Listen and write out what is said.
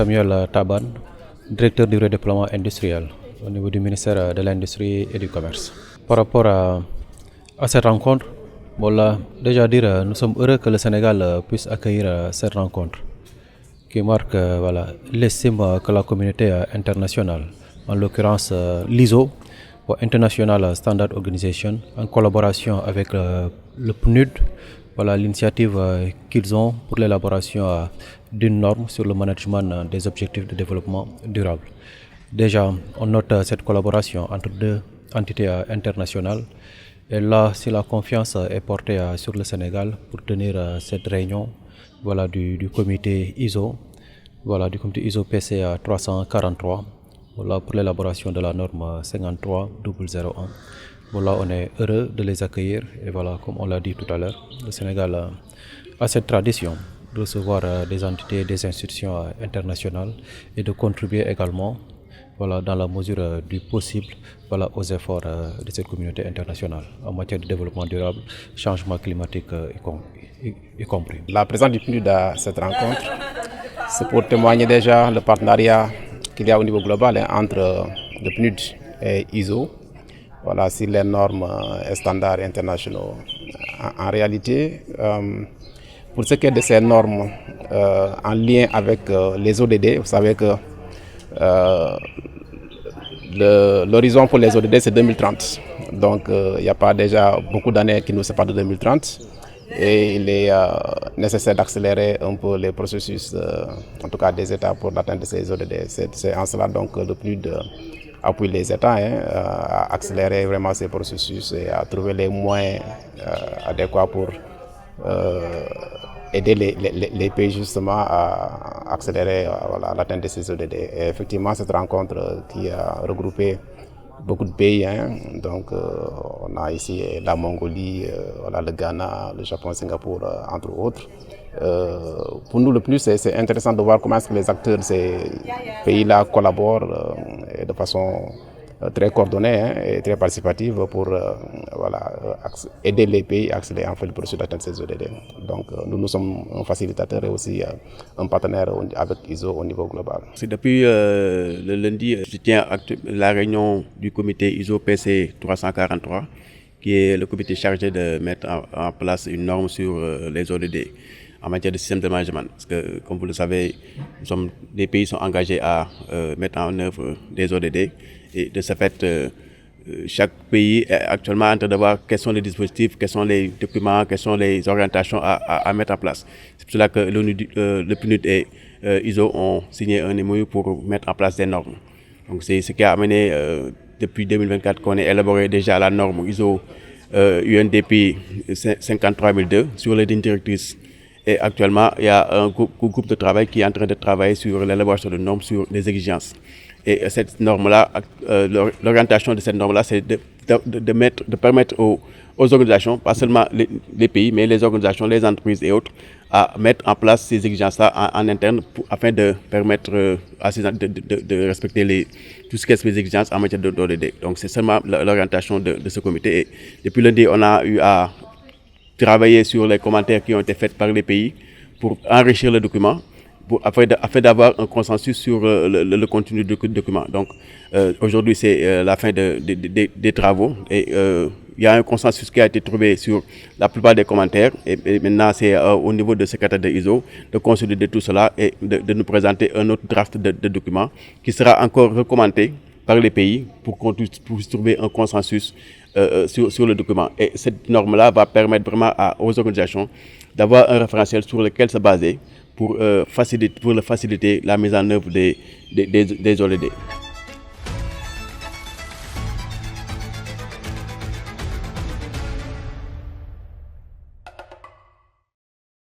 Samuel Taban, directeur du redéploiement industriel au niveau du ministère de l'Industrie et du Commerce. Par rapport à cette rencontre, déjà dire, nous sommes heureux que le Sénégal puisse accueillir cette rencontre qui marque l'estime que la communauté internationale, en l'occurrence l'ISO, International Standard Organization, en collaboration avec le PNUD, l'initiative qu'ils ont pour l'élaboration d'une norme sur le management des objectifs de développement durable. Déjà, on note cette collaboration entre deux entités internationales. Et là, si la confiance est portée sur le Sénégal pour tenir cette réunion du comité ISO, du comité ISO PCA 343, pour l'élaboration de la norme 53001. On est heureux de les accueillir et comme on l'a dit tout à l'heure, le Sénégal a cette tradition de recevoir des entités, des institutions internationales et de contribuer également dans la mesure du possible aux efforts de cette communauté internationale en matière de développement durable, changement climatique y compris. La présence du PNUD à cette rencontre, c'est pour témoigner déjà le partenariat qu'il y a au niveau global entre le PNUD et ISO, sur les normes et standards internationaux. En réalité, pour ce qui est de ces normes en lien avec les ODD, vous savez que l'horizon pour les ODD c'est 2030. Donc il n'y a pas déjà beaucoup d'années qui nous séparent de 2030. Et il est nécessaire d'accélérer un peu les processus, en tout cas des États, pour l'atteinte de ces ODD. C'est en cela donc le PNUD appuie les États à accélérer vraiment ces processus et à trouver les moyens adéquats pour aider les pays justement à accélérer l'atteinte de ces ODD. Et effectivement, cette rencontre qui a regroupé beaucoup de pays, donc on a ici la Mongolie, le Ghana, le Japon, Singapour, entre autres. Pour nous, le plus, c'est intéressant de voir comment est-ce que les acteurs de ces pays-là collaborent de façon très coordonnée et très participative pour aider les pays à accélérer le processus d'atteinte de ces ODD. Donc nous sommes un facilitateur et aussi un partenaire avec ISO au niveau global. C'est depuis le lundi, je tiens à la réunion du comité ISO PC 343, qui est le comité chargé de mettre en place une norme sur les ODD en matière de système de management. Parce que, comme vous le savez, les pays sont engagés à mettre en œuvre des ODD. Et de ce fait, chaque pays est actuellement en train de voir quels sont les dispositifs, quels sont les documents, quelles sont les orientations à mettre en place. C'est pour cela que le PNUD et ISO ont signé un MOU pour mettre en place des normes. Donc c'est ce qui a amené depuis 2024 qu'on ait élaboré déjà la norme ISO UNDP 53002 sur les lignes directrices. Et actuellement, il y a un groupe de travail qui est en train de travailler sur l'élaboration de normes sur les exigences. Et cette norme-là, l'orientation de cette norme-là, c'est de permettre aux organisations, pas seulement les pays, mais les organisations, les entreprises et autres, à mettre en place ces exigences-là en interne afin de permettre à ces de respecter tout ce qui est les exigences en matière d'ODD. Donc c'est seulement l'orientation de ce comité. Et depuis lundi, on a eu à travailler sur les commentaires qui ont été faits par les pays pour enrichir le document, afin d'avoir un consensus sur le contenu du document. Donc aujourd'hui c'est la fin des travaux et il y a un consensus qui a été trouvé sur la plupart des commentaires et maintenant c'est au niveau du secrétaire de ISO de consolider tout cela et de nous présenter un autre draft de document qui sera encore recommandé par les pays pour qu'on puisse trouver un consensus sur le document. Et cette norme-là va permettre vraiment aux organisations d'avoir un référentiel sur lequel se baser pour faciliter la mise en œuvre des ODD.